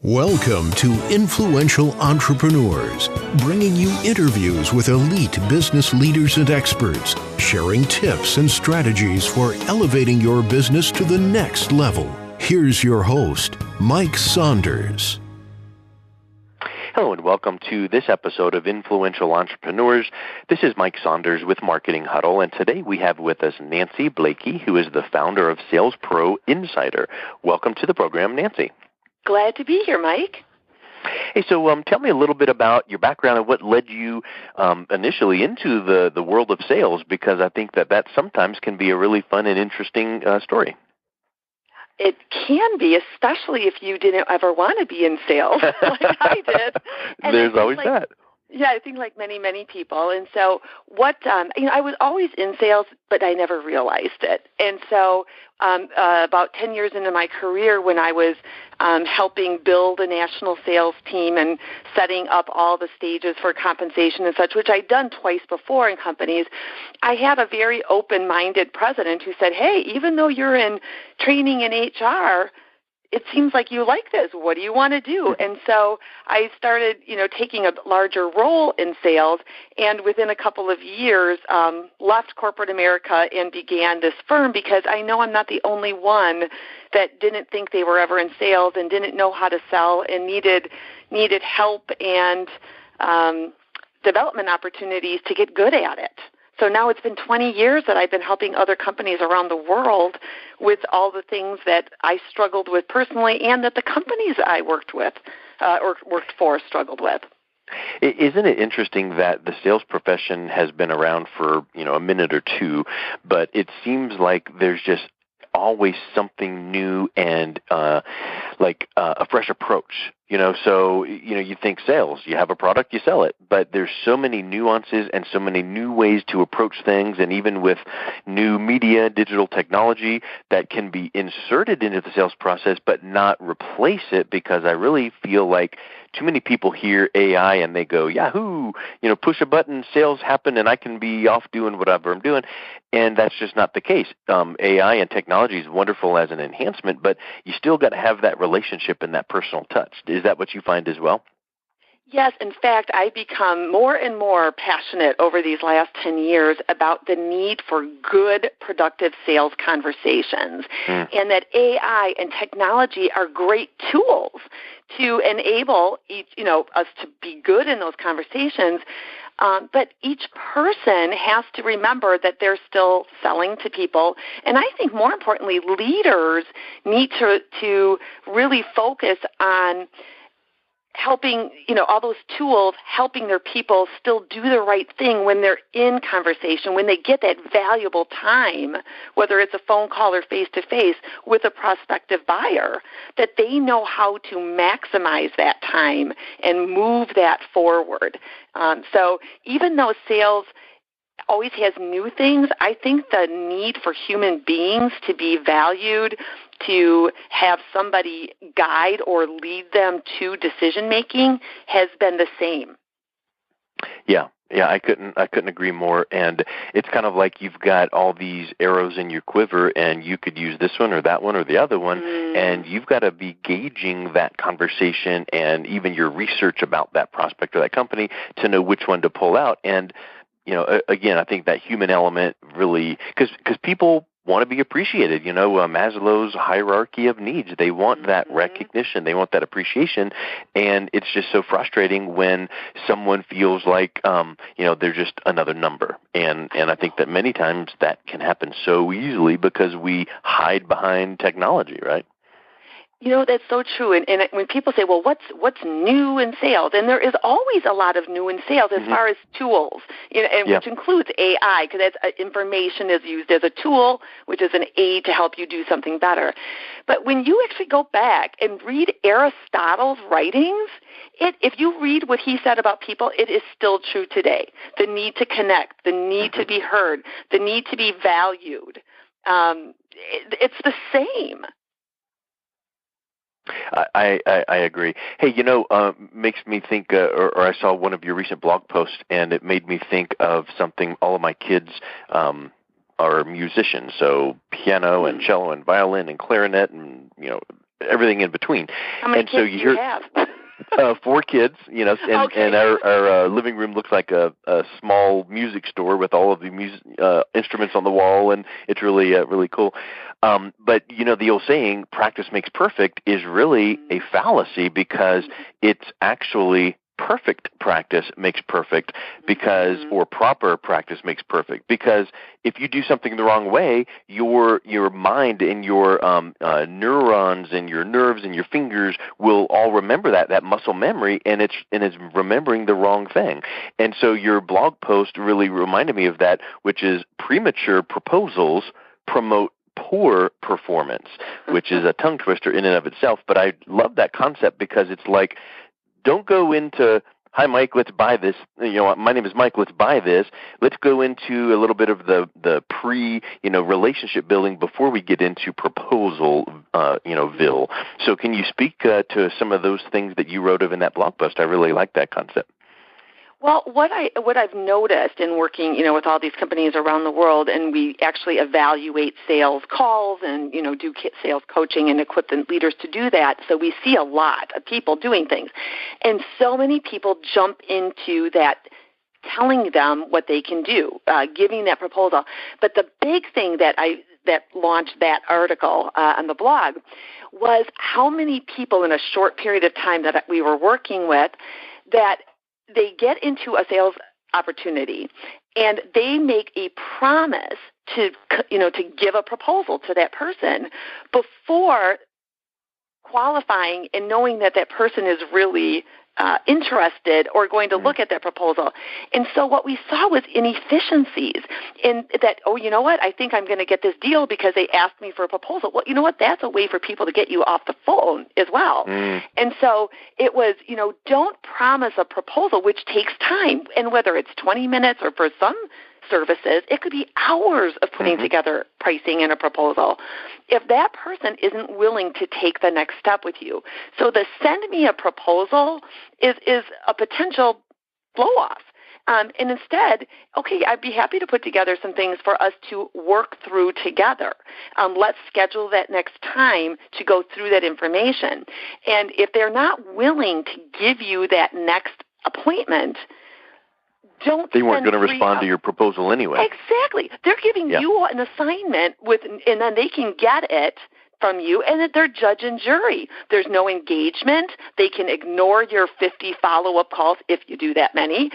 Welcome to Influential Entrepreneurs, bringing you interviews with elite business leaders and experts, sharing tips and strategies for elevating your business to the next level. Here's your host, Mike Saunders. Hello and welcome to this episode of Influential Entrepreneurs. This is Mike Saunders with Marketing Huddle, and today we have with us Nancy Bleeke, who is the founder of Sales Pro Insider. Welcome to the program, Nancy. Glad to be here, Mike. Hey, so tell me a little bit about your background and what led you initially into the world of sales, because I think that sometimes can be a really fun and interesting story. It can be, especially if you didn't ever want to be in sales like I did. And There's always that. Yeah, I think like many people. And so I was always in sales, but I never realized it. And so about 10 years into my career, when I was helping build a national sales team and setting up all the stages for compensation and such, which I'd done twice before in companies, I had a very open-minded president who said, hey, even though you're in training in HR, it seems like you like this. What do you want to do? And so I started, taking a larger role in sales, and within a couple of years, left corporate America and began this firm because I know I'm not the only one that didn't think they were ever in sales and didn't know how to sell and needed help and development opportunities to get good at it. So now it's been 20 years that I've been helping other companies around the world with all the things that I struggled with personally and that the companies I worked with or worked for struggled with. Isn't it interesting that the sales profession has been around for, a minute or two, but it seems like there's just always something new and a fresh approach. So, you think sales, you have a product, you sell it, but there's so many nuances and so many new ways to approach things, and even with new media, digital technology that can be inserted into the sales process but not replace it, because I really feel like too many people hear AI and they go, yahoo, push a button, sales happen, and I can be off doing whatever I'm doing. And that's just not the case. AI and technology is wonderful as an enhancement, but you still got to have that relationship and that personal touch. Is that what you find as well? Yes. In fact, I've become more and more passionate over these last 10 years about the need for good, productive sales conversations, and that AI and technology are great tools to enable us to be good in those conversations. But each person has to remember that they're still selling to people. And I think more importantly, leaders need to really focus on helping, all those tools, helping their people still do the right thing when they're in conversation, when they get that valuable time, whether it's a phone call or face-to-face with a prospective buyer, that they know how to maximize that time and move that forward. So even though sales always has new things, I think the need for human beings to be valued, to have somebody guide or lead them to decision-making has been the same. Yeah, I couldn't agree more. And it's kind of like you've got all these arrows in your quiver, and you could use this one or that one or the other one, and you've got to be gauging that conversation and even your research about that prospect or that company to know which one to pull out. And again, I think that human element really, because people want to be appreciated. Maslow's hierarchy of needs. They want that recognition. They want that appreciation. And it's just so frustrating when someone feels like, they're just another number. And I think that many times that can happen so easily because we hide behind technology, right? That's so true. And when people say, well, what's new in sales? And there is always a lot of new in sales as far as tools, which includes AI, because information is used as a tool, which is an aid to help you do something better. But when you actually go back and read Aristotle's writings, if you read what he said about people, it is still true today. The need to connect, the need to be heard, the need to be valued. It's the same. I agree. Hey, makes me think, or I saw one of your recent blog posts, and it made me think of something. All of my kids are musicians, so piano and cello and violin and clarinet and everything in between. How many and kids so do you have? 4 kids, and Okay. and our living room looks like a small music store with all of the music instruments on the wall, and it's really cool. But the old saying, "Practice makes perfect," is really a fallacy, because it's actually perfect practice makes perfect, because or proper practice makes perfect, because if you do something the wrong way, your mind and your neurons and your nerves and your fingers will all remember that muscle memory, and it's remembering the wrong thing. And so your blog post really reminded me of that, which is premature proposals promote poor performance, which is a tongue twister in and of itself. But I love that concept, because it's like, don't go into, "Hi, Mike, let's buy this. My name is Mike, let's buy this." Let's go into a little bit of the relationship building before we get into proposal, Ville. So can you speak to some of those things that you wrote of in that blog post? I really like that concept. Well, what I've noticed in working, with all these companies around the world, and we actually evaluate sales calls and, do sales coaching and equip the leaders to do that. So we see a lot of people doing things. And so many people jump into that, telling them what they can do, giving that proposal. But the big thing that launched that article on the blog was how many people in a short period of time that we were working with, that they get into a sales opportunity and they make a promise to give a proposal to that person before qualifying and knowing that person is really interested or going to look at that proposal. And so what we saw was inefficiencies in that, I think I'm going to get this deal because they asked me for a proposal. Well, that's a way for people to get you off the phone as well. And so it was, don't promise a proposal, which takes time. And whether it's 20 minutes or for some services, it could be hours of putting together pricing and a proposal if that person isn't willing to take the next step with you. So the send me a proposal is a potential blow-off. And instead, okay, I'd be happy to put together some things for us to work through together. Let's schedule that next time to go through that information. And if they're not willing to give you that next appointment, they weren't going to respond to your proposal anyway. Exactly. They're giving you an assignment and then they can get it from you, and that they're judge and jury. There's no engagement. They can ignore your 50 follow-up calls if you do that many.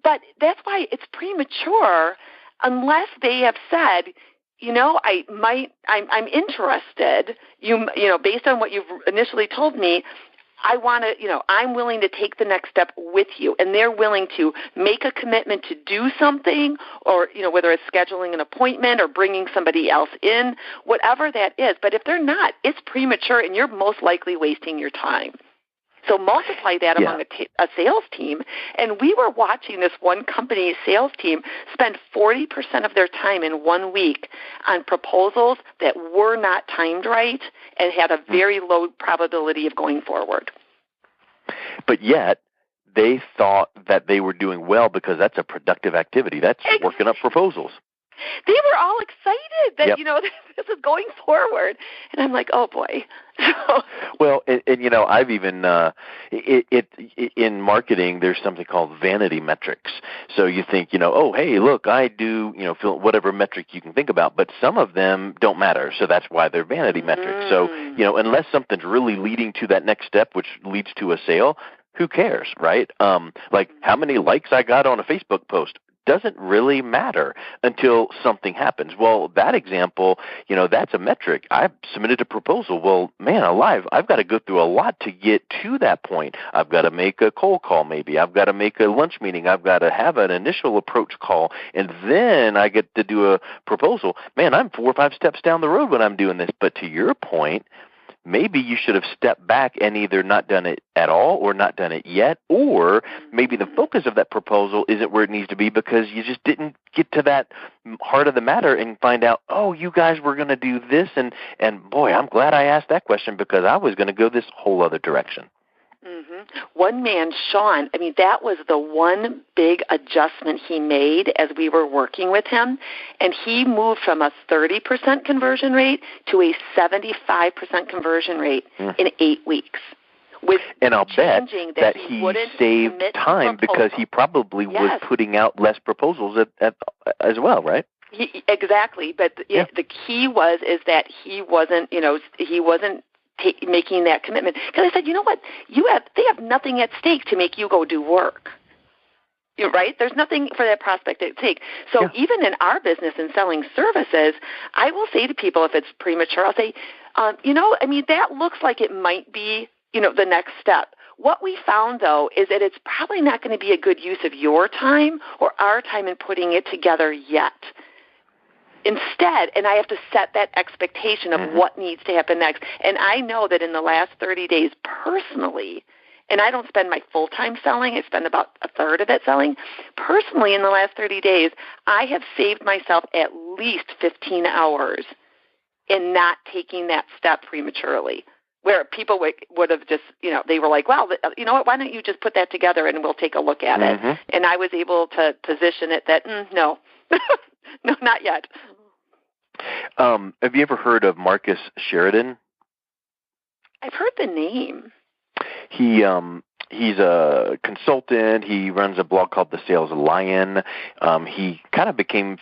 But that's why it's premature unless they have said, I'm interested. Based on what you've initially told me, I want to, I'm willing to take the next step with you, and they're willing to make a commitment to do something, or, whether it's scheduling an appointment or bringing somebody else in, whatever that is. But if they're not, it's premature, and you're most likely wasting your time. So multiply that among a sales team, and we were watching this one company's sales team spend 40% of their time in 1 week on proposals that were not timed right and had a very low probability of going forward. But yet, they thought that they were doing well because that's a productive activity. That's working up proposals. They were all excited that, this is going forward. And I'm like, oh, boy. Well, and I've even, in marketing, there's something called Vanity Metrics. So you think, oh, hey, look, I do, fill whatever metric you can think about, but some of them don't matter. So that's why they're Vanity Metrics. So, unless something's really leading to that next step, which leads to a sale, who cares, right? Like how many likes I got on a Facebook post doesn't really matter until something happens. Well, that example, that's a metric. I submitted a proposal. Well, man alive, I've got to go through a lot to get to that point. I've got to make a cold call maybe. I've got to make a lunch meeting. I've got to have an initial approach call, and then I get to do a proposal. Man, I'm 4 or 5 steps down the road when I'm doing this. But to your point, maybe you should have stepped back and either not done it at all or not done it yet, or maybe the focus of that proposal isn't where it needs to be because you just didn't get to that heart of the matter and find out, oh, you guys were going to do this, and boy, I'm glad I asked that question because I was going to go this whole other direction. Mm-hmm. One man, Sean, I mean, that was the one big adjustment he made as we were working with him, and he moved from a 30% conversion rate to a 75% conversion rate in 8 weeks. And I'll bet that he saved time because he probably was putting out less proposals as well, right? Exactly, but the key is that he wasn't making that commitment. Because I said, you know what, they have nothing at stake to make you go do work. Right? There's nothing for that prospect at stake. So even in our business and selling services, I will say to people if it's premature, I'll say, that looks like it might be, the next step. What we found, though, is that it's probably not going to be a good use of your time or our time in putting it together yet. Instead, and I have to set that expectation of what needs to happen next. And I know that in the last 30 days personally, and I don't spend my full time selling, I spend about a third of it selling. Personally, in the last 30 days, I have saved myself at least 15 hours in not taking that step prematurely. Where people would have just, they were like, well, you know what, why don't you just put that together and we'll take a look at it. And I was able to position it that, no, no, not yet. Have you ever heard of Marcus Sheridan? I've heard the name. He's a consultant. He runs a blog called The Sales Lion. He kind of became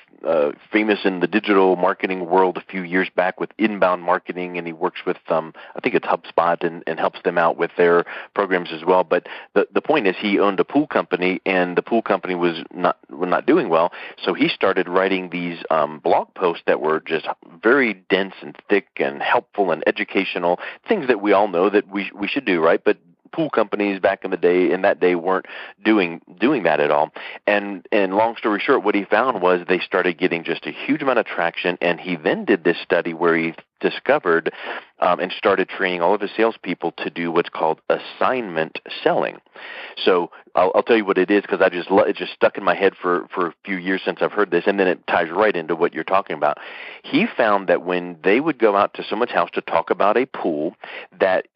famous in the digital marketing world a few years back with inbound marketing, and he works with, I think it's HubSpot, and helps them out with their programs as well. But the point is he owned a pool company, and the pool company was not doing well, so he started writing these blog posts that were just very dense and thick and helpful and educational, things that we all know that we should do, right? But pool companies back in that day weren't doing that at all. And long story short, what he found was they started getting just a huge amount of traction, and he then did this study where he discovered and started training all of his salespeople to do what's called assignment selling. So I'll tell you what it is, because it just stuck in my head for a few years since I've heard this, and then it ties right into what you're talking about. He found that when they would go out to someone's house to talk about a pool, that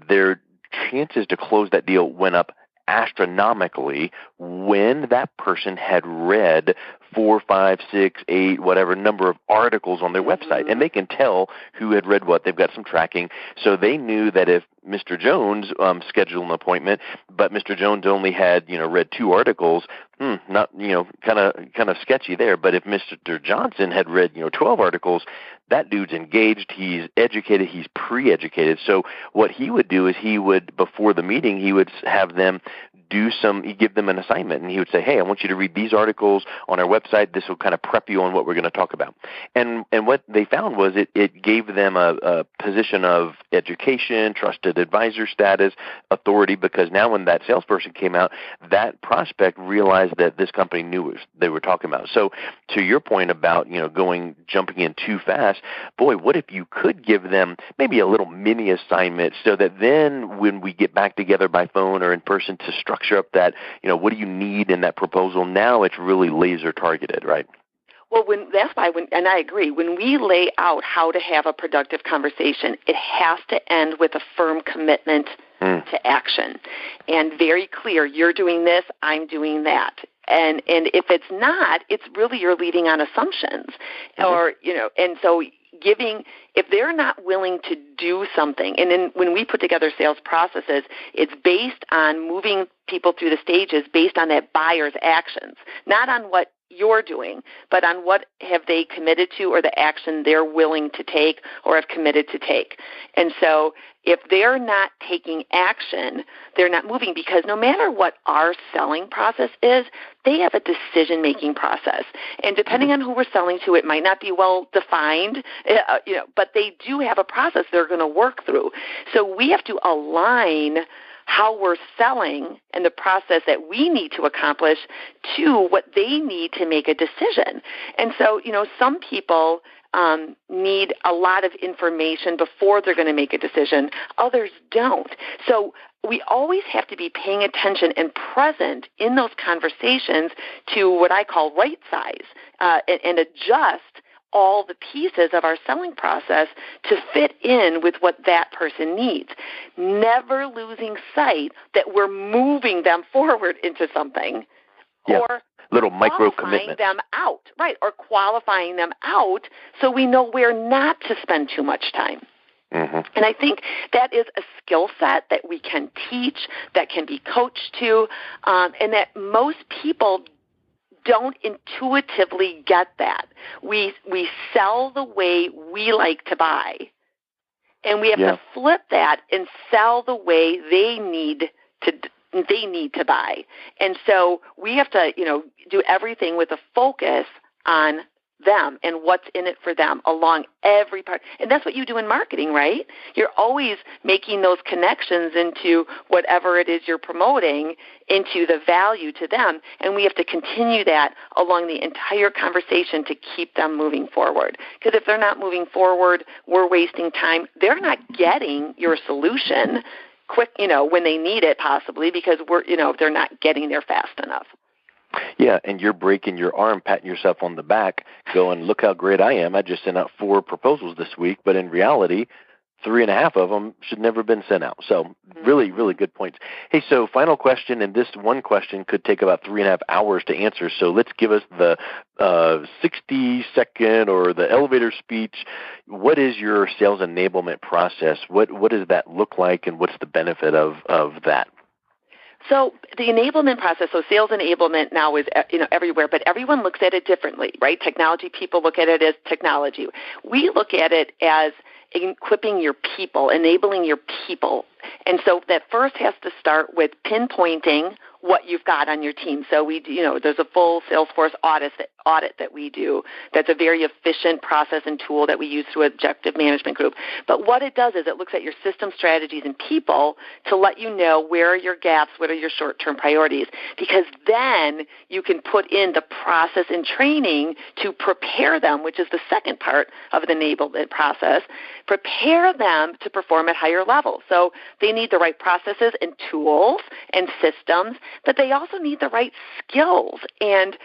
their chances to close that deal went up astronomically when that person had read 4, 5, 6, 8, whatever number of articles on their website. And they can tell who had read what. They've got some tracking. So they knew that if Mr. Jones scheduled an appointment, but Mr. Jones only had, read 2 articles, not, kind of sketchy there. But if Mr. Johnson had read, 12 articles, that dude's engaged, he's educated, he's pre-educated. So what he would do is before the meeting, he would have them he'd give them an assignment, and he would say, hey, I want you to read these articles on our website. This will kind of prep you on what we're going to talk about. And what they found was it gave them a position of education, trusted advisor status, authority, because now when that salesperson came out, that prospect realized that this company knew what they were talking about. So to your point about, jumping in too fast, boy, what if you could give them maybe a little mini assignment so that then when we get back together by phone or in person to structure up that, what do you need in that proposal? Now it's really laser targeted, right? Well, and I agree, when we lay out how to have a productive conversation, it has to end with a firm commitment to action. And very clear, you're doing this, I'm doing that. And if it's not, it's really you're leading on assumptions. Or, and so if they're not willing to do something, and then when we put together sales processes, it's based on moving people through the stages based on that buyer's actions, not on what you're doing, but on what have they committed to or the action they're willing to take or have committed to take. And so if they're not taking action, they're not moving, because no matter what our selling process is, they have a decision-making process. And depending on who we're selling to, it might not be well defined, but they do have a process they're going to work through. So we have to align how we're selling and the process that we need to accomplish to what they need to make a decision. And so, some people need a lot of information before they're going to make a decision. Others don't. So we always have to be paying attention and present in those conversations to what I call right size and adjust all the pieces of our selling process to fit in with what that person needs, never losing sight that we're moving them forward into something, or little micro qualifying commitment them out, right, or qualifying them out so we know where not to spend too much time. Mm-hmm. And I think that is a skill set that we can teach, that can be coached to, and that most people don't intuitively get that. We sell the way we like to buy, and we have to flip that and sell the way they need to buy. And so we have to, do everything with a focus on them and what's in it for them along every part. And that's what you do in marketing, right? You're always making those connections into whatever it is you're promoting, into the value to them. And we have to continue that along the entire conversation to keep them moving forward. Because if they're not moving forward, we're wasting time. They're not getting your solution quick, when they need it possibly, because they're not getting there fast enough. Yeah, and you're breaking your arm, patting yourself on the back, going, look how great I am. I just sent out 4 proposals this week, but in reality, 3.5 of them should never have been sent out. So really, really good points. Hey, so final question, and this one question could take about 3.5 hours to answer. So let's give us the 60-second or the elevator speech. What is your sales enablement process? What does that look like, and what's the benefit of that? So the enablement process, so sales enablement now is everywhere, but everyone looks at it differently, right? Technology people look at it as technology. We look at it as equipping your people, enabling your people. And so that first has to start with pinpointing what you've got on your team. So we, there's a full Salesforce audit that we do. That's a very efficient process and tool that we use through Objective Management Group. But what it does is it looks at your system strategies and people to let you know where are your gaps, what are your short-term priorities, because then you can put in the process and training to prepare them, which is the second part of the enablement process, prepare them to perform at higher levels. So they need the right processes and tools and systems, but they also need the right skills and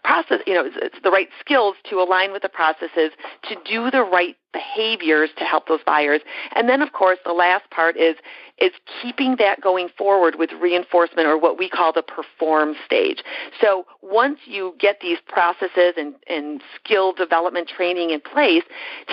process, it's the right skills to align with the processes to do the right behaviors to help those buyers. And then, of course, the last part is keeping that going forward with reinforcement, or what we call the perform stage. So once you get these processes and skill development training in place,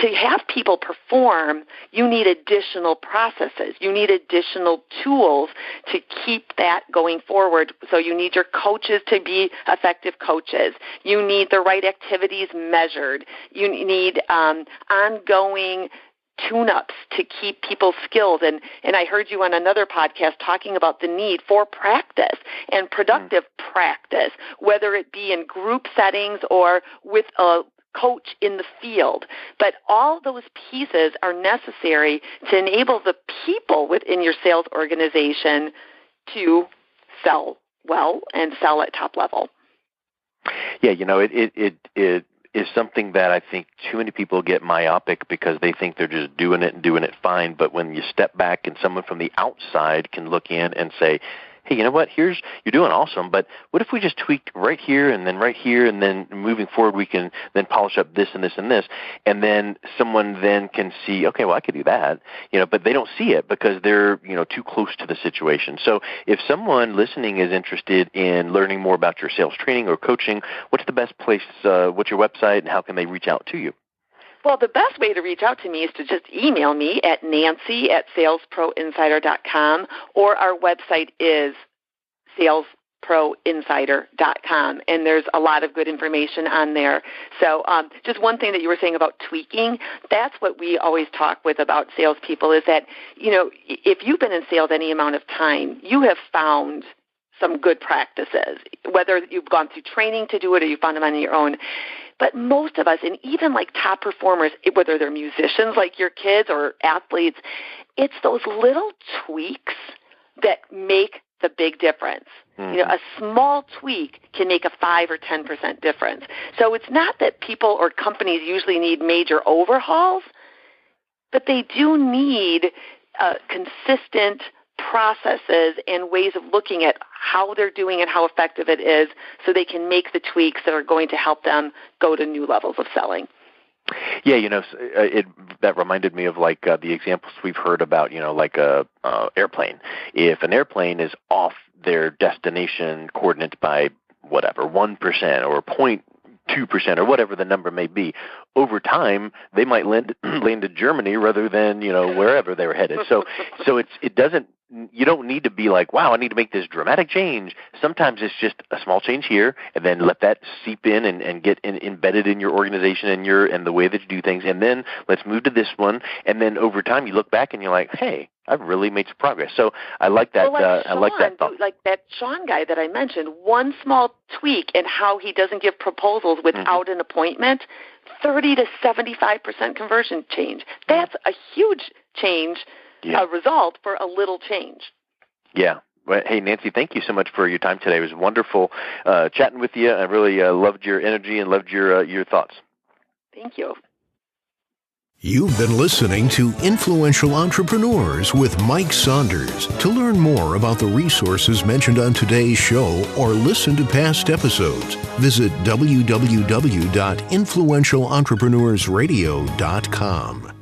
to have people perform, you need additional processes. You need additional tools to keep that going forward. So you need your coaches to be effective coaches. You need the right activities measured. You need ongoing tune-ups to keep people's skills. And I heard you on another podcast talking about the need for practice and productive practice, whether it be in group settings or with a coach in the field. But all those pieces are necessary to enable the people within your sales organization to sell well and sell at top level. Yeah, it is something that I think too many people get myopic because they think they're just doing it and doing it fine. But when you step back and someone from the outside can look in and say, hey, you know what, you're doing awesome, but what if we just tweak right here, and then moving forward we can then polish up this and this and this, and then someone then can see, okay, well, I could do that, but they don't see it because they're, too close to the situation. So if someone listening is interested in learning more about your sales training or coaching, what's the best place, what's your website, and how can they reach out to you? Well, the best way to reach out to me is to just email me at nancy@salesproinsider.com, or our website is salesproinsider.com, and there's a lot of good information on there. So just one thing that you were saying about tweaking, that's what we always talk with about salespeople is that, if you've been in sales any amount of time, you have found some good practices, whether you've gone through training to do it or you found them on your own. But most of us, and even like top performers, whether they're musicians like your kids or athletes, it's those little tweaks that make the big difference. A small tweak can make a 5 or 10% difference. So it's not that people or companies usually need major overhauls, but they do need consistent processes and ways of looking at how they're doing and how effective it is so they can make the tweaks that are going to help them go to new levels of selling. Yeah, that reminded me of like the examples we've heard about, like a airplane. If an airplane is off their destination coordinates by whatever, 1% or 0.2% or whatever the number may be, over time they might land to Germany rather than wherever they were headed. So it doesn't. You don't need to be like, wow, I need to make this dramatic change. Sometimes it's just a small change here, and then let that seep in and get embedded in your organization and the way that you do things. And then let's move to this one. And then over time, you look back and you're like, hey, I've really made some progress. So I like that. I like that thought. Like that Sean guy that I mentioned, one small tweak in how he doesn't give proposals without an appointment, 30 to 75% conversion change. That's a huge change. A result for a little change. Yeah. Well, hey, Nancy, thank you so much for your time today. It was wonderful chatting with you. I really loved your energy and loved your thoughts. Thank you. You've been listening to Influential Entrepreneurs with Mike Saunders. To learn more about the resources mentioned on today's show or listen to past episodes, visit www.influentialentrepreneursradio.com.